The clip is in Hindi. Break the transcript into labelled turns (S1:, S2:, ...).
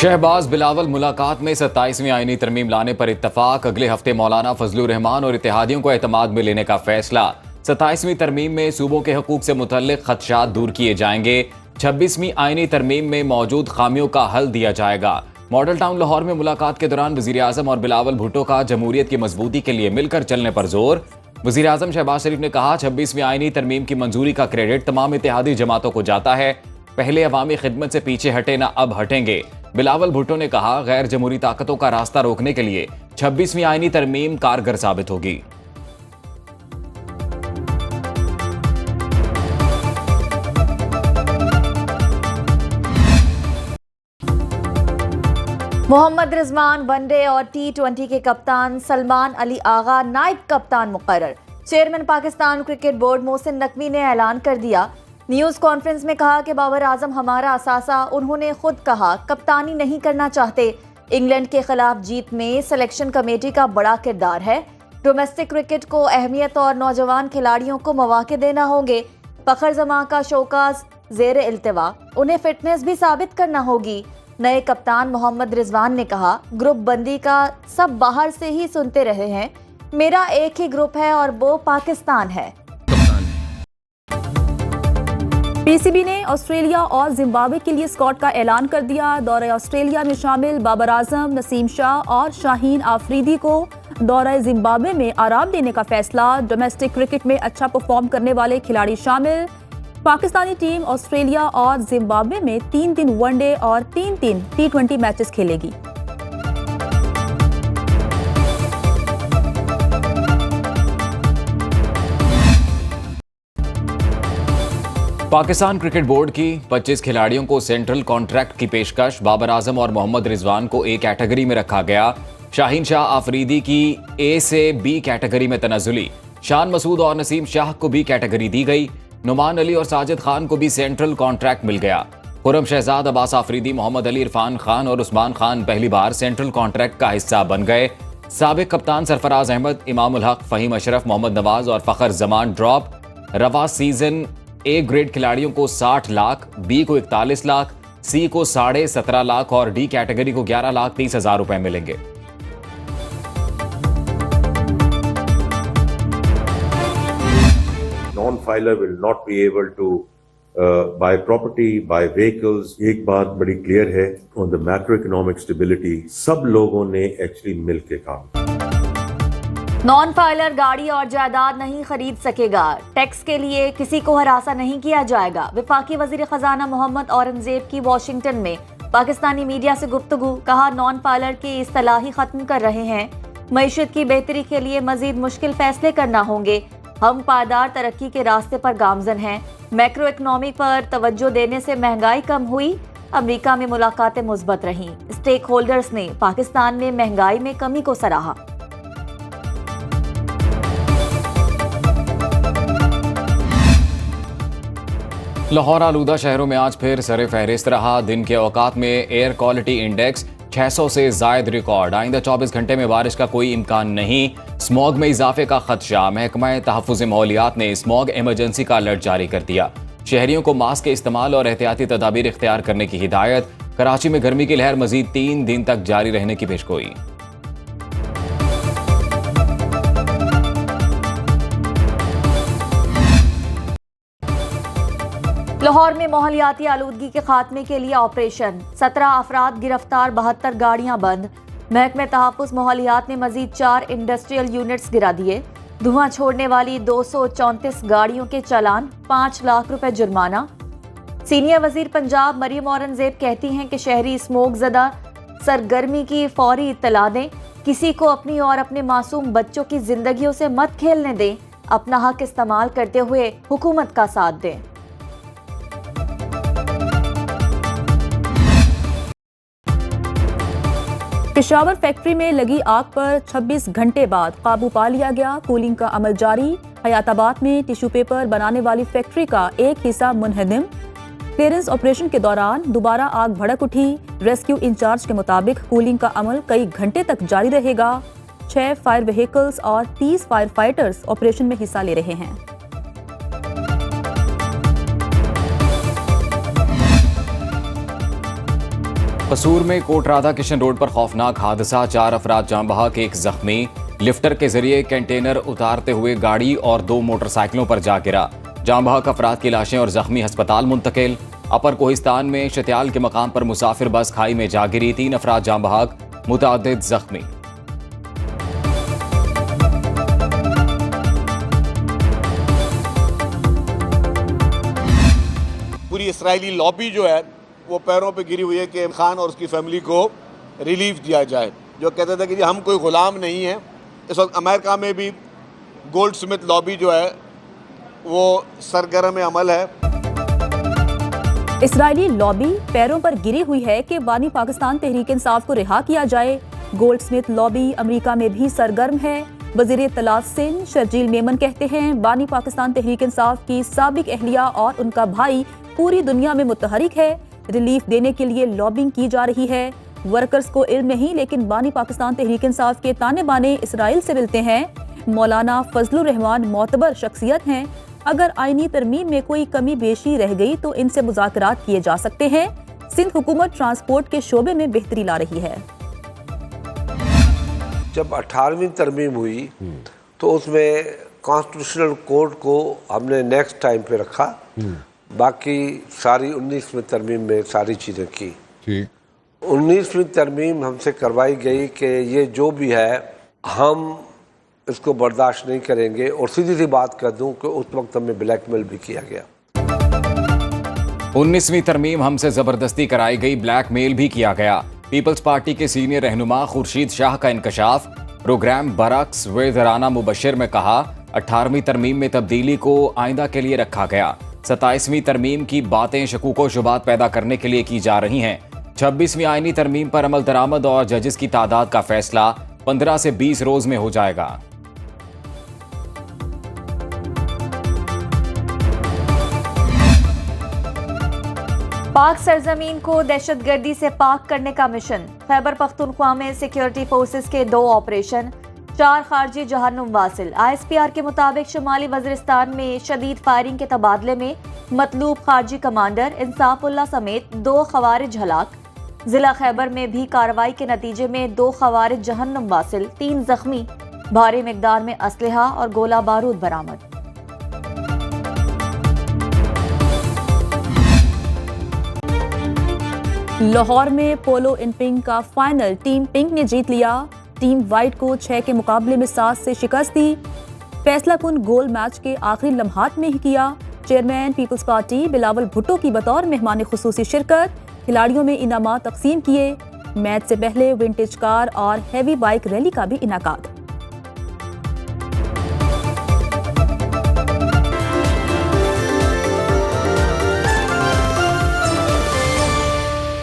S1: शहबाज बिलावल मुलाकात में 27वीं आईनी तरमीम लाने पर इत्तफाक। अगले हफ्ते मौलाना फजलुर रहमान और इत्तेहादियों को एतमाद में लेने का फैसला। 27वीं तरमीम में सूबों के हकूक से मुतल्लिक खदशात दूर किए जाएंगे। 26वीं आईनी तरमीम में मौजूद खामियों का हल दिया जाएगा। मॉडल टाउन लाहौर में मुलाकात के दौरान वजीर आजम और बिलावल भुट्टो का जमहूरियत की मजबूती के लिए मिलकर चलने पर जोर। वजीर आजम शहबाज शरीफ ने कहा, 26वीं आईनी तरमीम की मंजूरी का क्रेडिट तमाम इत्तेहादी जमातों को जाता है। पहले अवामी खिदमत से पीछे हटे ना अब हटेंगे। बिलावल भुट्टो ने कहा, गैर जमहूरी ताकतों का रास्ता रोकने के लिए 26वीं आईनी तरमीम कारगर साबित होगी।
S2: मोहम्मद रिजवान वनडे और T20 के कप्तान, सलमान अली आगा नायब कप्तान मुकर्रर। Chairman Pakistan cricket board Mohsin Naqvi ने ऐलान कर दिया। न्यूज़ कॉन्फ्रेंस में कहा कि बाबर आजम हमारा असासा। उन्होंने खुद कहा कप्तानी नहीं करना चाहते। इंग्लैंड के खिलाफ जीत में सिलेक्शन कमेटी का बड़ा किरदार है। डोमेस्टिक क्रिकेट को अहमियत और नौजवान खिलाड़ियों को मौके देना होंगे। फखर जमां का शौकास जेर इल्तिवा, उन्हें फिटनेस भी साबित करना होगी। नए कप्तान मोहम्मद रिजवान ने कहा, ग्रुप बंदी का सब बाहर से ही सुनते रहे हैं। मेरा एक ही ग्रुप है और वो पाकिस्तान है।
S3: पीसीबी ने ऑस्ट्रेलिया और जिम्बाब्वे के लिए स्क्वाड का ऐलान कर दिया। दौरे ऑस्ट्रेलिया में शामिल बाबर आजम, नसीम शाह और शाहीन आफरीदी को दौरे जिम्बाब्वे में आराम देने का फैसला। डोमेस्टिक क्रिकेट में अच्छा परफॉर्म करने वाले खिलाड़ी शामिल। पाकिस्तानी टीम ऑस्ट्रेलिया और जिम्बाब्वे में 3 दिन वनडे और 3 T20 मैचेस खेलेगी।
S1: पाकिस्तान क्रिकेट बोर्ड की 25 खिलाड़ियों को सेंट्रल कॉन्ट्रैक्ट की पेशकश। बाबर आजम और मोहम्मद रिजवान को ए कैटेगरी में रखा गया। शाहीन शाह आफरीदी की ए से बी कैटेगरी में तनज़ुली। शान मसूद और नसीम शाह को बी कैटेगरी दी गई। नुमान अली और साजिद खान को भी सेंट्रल कॉन्ट्रैक्ट मिल गया। खुरम शहजाद, अब्बास आफरीदी, मोहम्मद अली, इरफान खान और उस्मान खान पहली बार सेंट्रल कॉन्ट्रैक्ट का हिस्सा बन गए। साबिक कप्तान सरफराज अहमद, इमामुल हक, फहीम अशरफ, मोहम्मद नवाज और फखर जमान ड्रॉप। रवा सीजन ए ग्रेड खिलाड़ियों को 60 लाख, बी को 41 लाख, सी को 17.5 लाख और डी कैटेगरी को 11,30,000 रुपए मिलेंगे।
S4: Non-filer will not be able to buy property, buy vehicles. एक बात बड़ी क्लियर है, on the macroeconomic stability सब लोगों ने एक्चुअली मिल के काम।
S2: नॉन फाइलर गाड़ी और जायदाद नहीं खरीद सकेगा। टैक्स के लिए किसी को हरासा नहीं किया जाएगा। वफाकी वजीर खजाना मोहम्मद औरंगजेब की वाशिंगटन में पाकिस्तानी मीडिया से गुफ्तगू। कहा, नॉन फाइलर की इस्तिलाह ही खत्म कर रहे हैं। मईशत की बेहतरी के लिए मजीद मुश्किल फैसले करना होंगे। हम पायदार तरक्की के रास्ते पर गामजन हैं। मैक्रो इकनॉमी पर तवज्जो देने से महंगाई कम हुई। अमेरिका में मुलाकातें मुस्बत रहीं। स्टेक होल्डर्स ने पाकिस्तान में महंगाई में कमी को सराहा।
S1: लाहौर आलूदा शहरों में आज फिर सरे फहरिस्त रहा। दिन के औकात में एयर क्वालिटी इंडेक्स 600 से जायद रिकॉर्ड। आइंदा 24 घंटे में बारिश का कोई इम्कान नहीं। स्मॉग में इजाफे का खदशा। महकमा तहफ़्फ़ुज़ माहौलियात ने स्मॉग इमरजेंसी का अलर्ट जारी कर दिया। शहरियों को मास्क के इस्तेमाल और एहतियाती तदाबीर इख्तियार करने की हिदायत। कराची में गर्मी की लहर मजीद 3 दिन तक जारी रहने की पेशगोई।
S2: लाहौर में माहौलियाती आलूदगी के खात्मे के लिए ऑपरेशन। 17 अफराद गिरफ्तार, 72 गाड़ियां बंद। महकमे तहफ़्फ़ुज़ माहौलियात ने मजीद 4 इंडस्ट्रियल यूनिट्स गिरा दिए। धुआं छोड़ने वाली 234 गाड़ियों के चालान, 5 लाख रुपए जुर्माना। सीनियर वजीर पंजाब मरियम औरंगजेब कहती हैं कि शहरी स्मोक ज़दा सरगर्मी की फौरी इत्तला दें। किसी को अपनी और अपने मासूम बच्चों की जिंदगियों से मत खेलने दें। अपना हक इस्तेमाल करते हुए हुकूमत का साथ दें।
S3: पेशावर फैक्ट्री में लगी आग पर 26 घंटे बाद काबू पा लिया गया। कूलिंग का अमल जारी। हयाताबाद में टिश्यू पेपर बनाने वाली फैक्ट्री का एक हिस्सा मुनहदिम। क्लियरेंस ऑपरेशन के दौरान दोबारा आग भड़क उठी। रेस्क्यू इंचार्ज के मुताबिक कूलिंग का अमल कई घंटे तक जारी रहेगा। 6 फायर व्हीकल्स और 30 फायर फाइटर्स ऑपरेशन में हिस्सा ले रहे हैं।
S1: कसूर में कोट राधा किशन रोड पर खौफनाक हादसा, 4 अफराद जाँ बहक, 1 जख्मी। लिफ्टर के जरिए कंटेनर उतारते हुए गाड़ी और 2 मोटरसाइकिलों पर जा गिरा। जाँ बहक अफराद की लाशें और जख्मी अस्पताल मुंतकिल। अपर कोहिस्तान में शत्याल के मकाम पर मुसाफिर बस खाई में जा गिरी, 3 अफराद जाँ बहक, मुतअद्दिद जख्मी।
S5: पूरी इसराइली लॉबी जो है वो पैरों पे गिरी हुई है कि खान और उसकी फैमिली को रिलीफ दिया जाए। जो कहते थे कि जी हम कोई गुलाम नहीं हैं। इस वक्त अमेरिका में भी गोल्ड स्मिथ लॉबी जो है वो सरगर्म अमल है।
S3: इसराइली लॉबी पैरों पर गिरी हुई है कि बानी पाकिस्तान तहरीक इंसाफ को रिहा किया जाए। गोल्ड स्मिथ लॉबी अमेरिका में भी सरगर्म है। वजीर इत्तलात सिंध शर्जील मेमन कहते हैं, बानी पाकिस्तान तहरीक इंसाफ की साबिक अहलिया और उनका भाई पूरी दुनिया में मुतहरिक है। रिलीफ देने के लिए लॉबिंग की जा रही है। वर्कर्स को इल्म नहीं, लेकिन बानी पाकिस्तान तहरीक इंसाफ के ताने बाने इसराइल से मिलते हैं। मौलाना फजलुर रहमान मोतबर शख्सियत हैं। अगर आईनी तरमीम में कोई कमी बेशी रह गई तो इनसे मुज़ाकरात किए जा सकते हैं। सिंध हुकूमत ट्रांसपोर्ट के शोबे में बेहतरी ला रही है।
S6: जब 18वीं तरमीम हुई तो उसमें कॉन्स्टिट्यूशनल कोर्ट को हमने नेक्स्ट टाइम पे रखा। बाकी सारी 19वीं तरमीम में सारी चीज़ें की।
S7: ठीक
S6: 19वीं तरमीम हमसे करवाई गई कि ये जो भी है हम इसको बर्दाश्त नहीं करेंगे। और सीधी सी बात कर दूं कि उस वक्त हमें ब्लैकमेल भी किया गया।
S1: 19वीं तरमीम हमसे जबरदस्ती कराई गई, ब्लैकमेल भी किया गया। पीपल्स पार्टी के सीनियर रहनुमा खुर्शीद शाह का इंकशाफ। प्रोग्राम बरक्स विद राना मुबशिर में कहा, 18वीं तरमीम में तब्दीली को आइंदा के लिए रखा गया। 27वीं तरमीम की बातें शकूको शुबात पैदा करने के लिए की जा रही हैं। 26वीं आईनी तरमीम पर अमल दरामद और जजेस की तादाद का फैसला 15 से 20 रोज में हो जाएगा।
S2: पाक सरजमीन को दहशतगर्दी से पाक करने का मिशन। खैबर पख्तूनख्वा में सिक्योरिटी फोर्सेस के 2 ऑपरेशन, 4 खारजी जहन्नुम वासिल। ISPR के मुताबिक शुमाली वज़ीरिस्तान में शदीद फायरिंग के तबादले में मतलूब खारजी कमांडर इंसाफुल्लाह समेत 2 खवारिज हलाक। जिला खैबर में भी कार्रवाई के नतीजे में 2 खवारिज जहन्नुम वासिल, 3 जख्मी। भारी मिकदार में असलहा और गोला बारूद बरामद।
S3: लाहौर में पोलो इन पिंक का फाइनल टीम पिंक ने जीत लिया। टीम वाइट को 6 के मुकाबले में 7 से शिकस्त दी। फैसला कुन गोल मैच के आखिरी लम्हात में ही किया। Chairman Peoples Party Bilawal Bhutto की बतौर मेहमान खुसूसी शिरकत। खिलाड़ियों में इनामात तकसीम किए। मैच से पहले विंटेज कार और हैवी बाइक रैली का भी इनाकाद।